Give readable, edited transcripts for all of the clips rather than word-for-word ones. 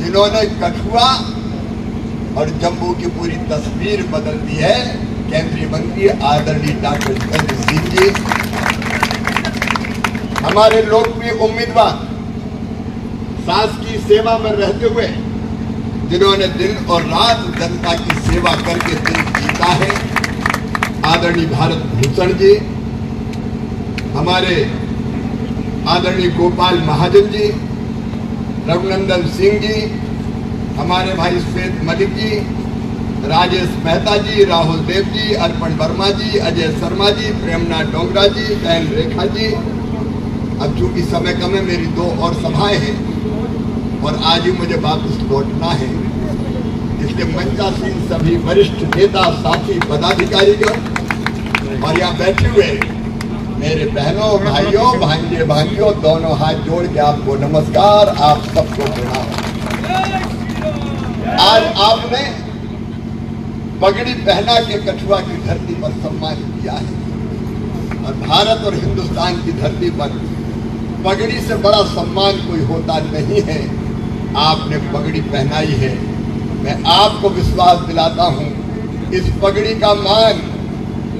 जिन्होंने कठुआ और जम्मू की पूरी तस्वीर बदल दी है, केंद्रीय मंत्री आदरणीय डॉक्टर जितेंद्र सिंह जी, हमारे लोकप्रिय उम्मीदवार, शासकीय सेवा में रहते हुए जिन्होंने दिन और रात जनता की सेवा करके दिन जीता है, आदरणीय भारत भूषण जी, हमारे आदरणीय गोपाल महाजन जी, रघुनंदन सिंह जी, हमारे भाई श्वेत मलिक जी, राजेश मेहता जी, राहुल देव जी, अर्पण वर्मा जी, अजय शर्मा जी, प्रेमनाथ डोगरा जी, बहन रेखा जी। अब चूंकि समय कम है, मेरी 2 और सभाएं हैं और आज ही मुझे वापस लौटना है, इसलिए मंचासीन सभी वरिष्ठ नेता, साथी, पदाधिकारीगण और यहाँ बैठे हुए मेरे बहनों, भाइयों, भांजे, भांजियों, दोनों हाथ जोड़ के आपको नमस्कार, आप सबको प्रणाम। आज आपने पगड़ी पहना के कठुआ की धरती पर सम्मान किया है और भारत और हिंदुस्तान की धरती पर पगड़ी से बड़ा सम्मान कोई होता नहीं है। आपने पगड़ी पहनाई है, मैं आपको विश्वास दिलाता हूं, इस पगड़ी का मान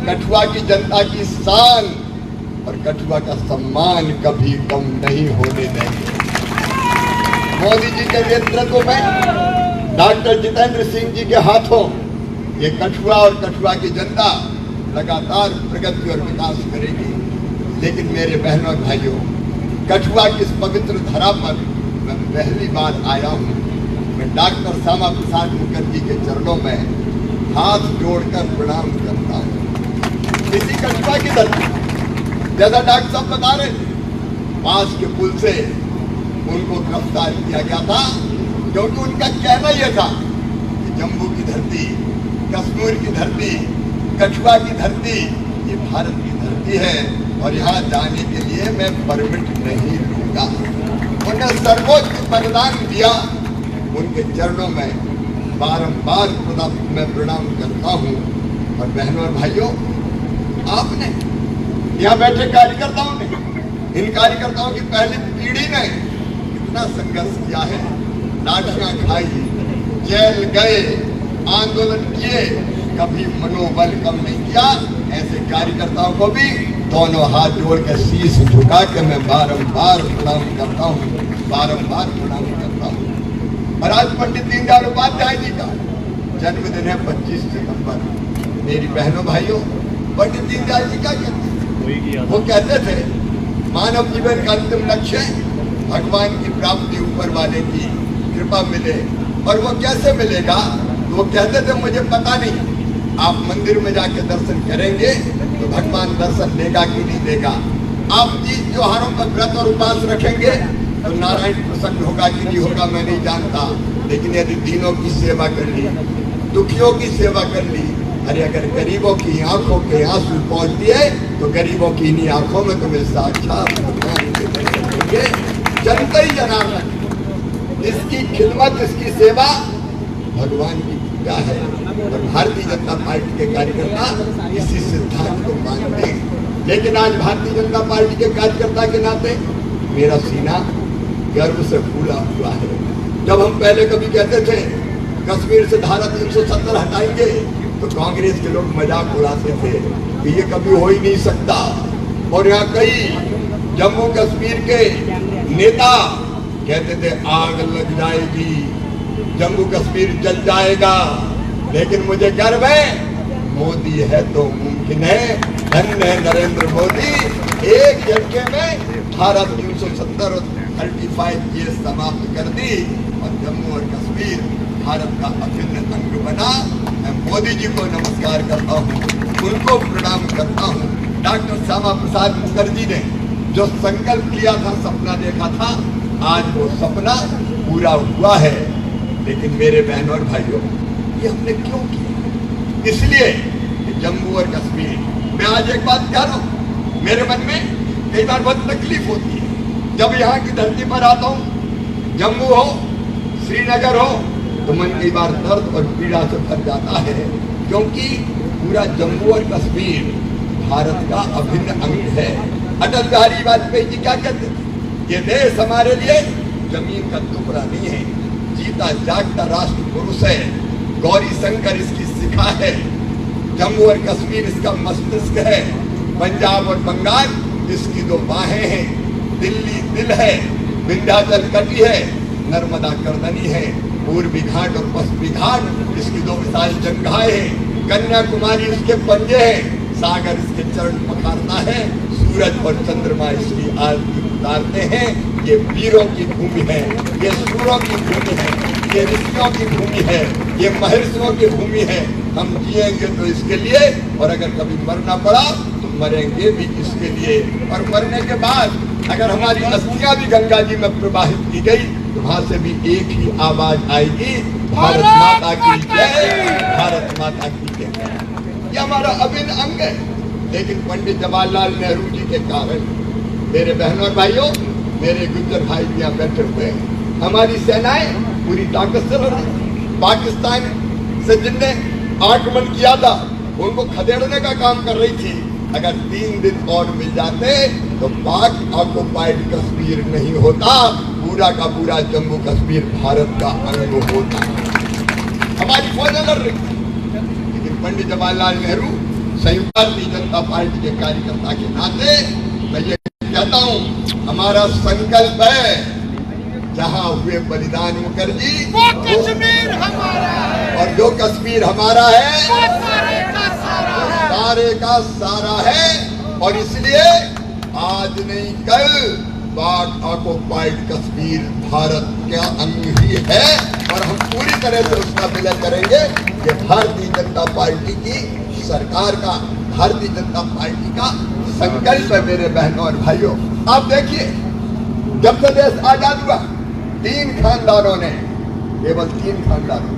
कठुआ की जनता की शान और कठुआ का सम्मान कभी कम नहीं होने देंगे। मोदी जी के नेतृत्व में, डॉक्टर जितेंद्र सिंह जी के हाथों ये कठुआ और कठुआ की जनता लगातार प्रगति और विकास करेगी। लेकिन मेरे बहनों और भाइयों, कठुआ की इस पवित्र धरा पर मैं पहली बार आया हूँ। मैं डॉक्टर श्यामा प्रसाद मुखर्जी के चरणों में हाथ जोड़कर प्रणाम करता हूँ। इसी कठुआ की धरती, जैसा डॉक्टर साहब बता रहे थे, पास के पुल से उनको गिरफ्तार किया गया था, क्योंकि उनका कहना यह था कि जम्मू की धरती, कश्मीर की धरती, कठुआ की धरती ये भारत की धरती है और यहाँ जाने के लिए मैं परमिट नहीं लूंगा। उन्हें सर्वोच्च बलिदान दिया, उनके चरणों में बारंबार मैं प्रणाम करता हूँ। और बहनों और भाइयों, आपने यहाँ बैठे कार्यकर्ताओं ने, इन कार्यकर्ताओं की पहली पीढ़ी ने इतना संघर्ष किया है, लाठियां खाई, जेल गए, आंदोलन किए, कभी मनोबल कम नहीं किया। ऐसे कार्यकर्ताओं को भी दोनों हाथ जोड़ के शीश झुका के मैं बारंबार प्रणाम करता हूँ, बारंबार प्रणाम करता हूँ। और आज पंडित दीनदयाल उपाध्याय जी का जन्मदिन है 25 सितंबर। मेरी बहनों भाइयों, पंडित दीनदयाल जी का वो कहते थे, मानव जीवन का अंतिम लक्ष्य भगवान की प्राप्ति, ऊपर वाले की कृपा मिले। और वो कैसे मिलेगा? तो वो कहते थे, मुझे पता नहीं, आप मंदिर में जाके दर्शन करेंगे तो भगवान दर्शन देगा कि नहीं देगा। आप तीज त्योहारों पर व्रत और उपवास रखेंगे तो नारायण प्रसन्न होगा कि नहीं होगा, मैं नहीं जानता। लेकिन यदि दीनों की सेवा कर ली, दुखियों की सेवा कर ली, अरे अगर गरीबों की आंखों के आंसू पहुंच दिए तो गरीबों की इन्हीं आंखों में तुम्हें साक्षात भगवान के दर्शन होंगे। जनता ही जनार्दन, इसकी खिदमत, इसकी सेवा भगवान की पूजा है। और भारतीय जनता पार्टी के कार्यकर्ता इसी सिद्धांत को मानते हैं। लेकिन आज भारतीय जनता पार्टी के कार्यकर्ता के नाते मेरा सीना गर्व से फूला हुआ है। जब हम पहले कभी कहते थे कश्मीर से धारा 370 हटाएंगे तो कांग्रेस के लोग मजाक उड़ाते थे कि ये कभी हो ही नहीं सकता। और यहाँ कई जम्मू कश्मीर के नेता कहते थे आग लग जाएगी, जम्मू कश्मीर जल जाएगा। लेकिन मुझे गर्व है, मोदी है तो मुमकिन है। धन्य है नरेंद्र मोदी, एक झटके में धारा 370 और 35 ये समाप्त कर दी और जम्मू और कश्मीर भारत का अभिन्न अंग बना। मैं मोदी जी को नमस्कार करता हूँ, उनको प्रणाम करता हूँ। डॉक्टर श्यामा प्रसाद मुखर्जी ने जो संकल्प लिया था, सपना देखा था, आज वो सपना पूरा हुआ है। लेकिन मेरे बहनों और भाइयों, ये हमने क्यों किया? इसलिए कि जम्मू और कश्मीर, मैं आज एक बात कह रहा हूँ, मेरे मन में कई बार बहुत तकलीफ होती है जब यहाँ की धरती पर आता हूँ। जम्मू हो, श्रीनगर हो, तो मन कई बार दर्द और पीड़ा से भर जाता है, क्योंकि पूरा जम्मू और कश्मीर भारत का अभिन्न अंग है। अटल बिहारी वाजपेयी जी क्या कहते थे? ये देश हमारे लिए जमीन का टुकड़ा नहीं है, जीता जागता राष्ट्र पुरुष है। गौरी शंकर इसकी शिखा है, जम्मू और कश्मीर इसका मस्तिष्क है, पंजाब और बंगाल इसकी दो बाहें हैं, दिल्ली दिल है, विंध्याचल कटी है, नर्मदा करदनी है, पूर्वी घाट और पश्चिमी घाट इसकी दो विशाल जंघाएं हैं, कन्याकुमारी इसके पंजे हैं, सागर इसके चरण पखारता है, सूरज और चंद्रमा इसकी आरती उतारते हैं। ये वीरों की भूमि है, ये सूरों की भूमि है, ये ऋषियों की भूमि है, ये महर्षियों की भूमि है। हम जिएंगे तो इसके लिए, और अगर कभी मरना पड़ा तो मरेंगे भी इसके लिए। और मरने के बाद अगर हमारी अस्थियां भी गंगा जी में प्रवाहित की गई तो वहां से भी एक ही आवाज आएगी, भारत माता की जय, भारत माता की जय। ये हमारा अभिन्न अंग है। लेकिन पंडित जवाहरलाल नेहरू जी के कारण, मेरे बहनों और भाइयों, मेरे गुज्जर भाई यहाँ बैठे हुए हैं, हमारी सेनाएं पूरी ताकत से लड़ रही। पाकिस्तान से जिनने आक्रमण किया था उनको खदेड़ने का काम कर रही थी। अगर 3 दिन और मिल जाते तो पाक ऑक्युपाइड कश्मीर नहीं होता, पूरा का पूरा जम्मू कश्मीर भारत का अंग होता। हमारी फौजें लड़ रही थी, लेकिन पंडित जवाहरलाल नेहरू संयुक्त भारतीय जनता पार्टी के कार्यकर्ता के नाते मैं ये कहता हूँ, हमारा संकल्प है, जहाँ हुए बलिदान मुखर्जी वो कश्मीर हमारा है, और जो कश्मीर हमारा है वो सारे का सारा है, सारे का सारा है। और इसलिए आज नहीं कल पाक ऑक्युपाइड कश्मीर भारत का अंग ही है, और हम पूरी तरह से उसका विलय करेंगे। ये भारतीय जनता पार्टी की सरकार का, भारतीय जनता पार्टी का संकल्प है। मेरे बहनों और भाइयों, आप देखिए, जब से देश आजाद हुआ 3 खानदानों ने, केवल 3 खानदानों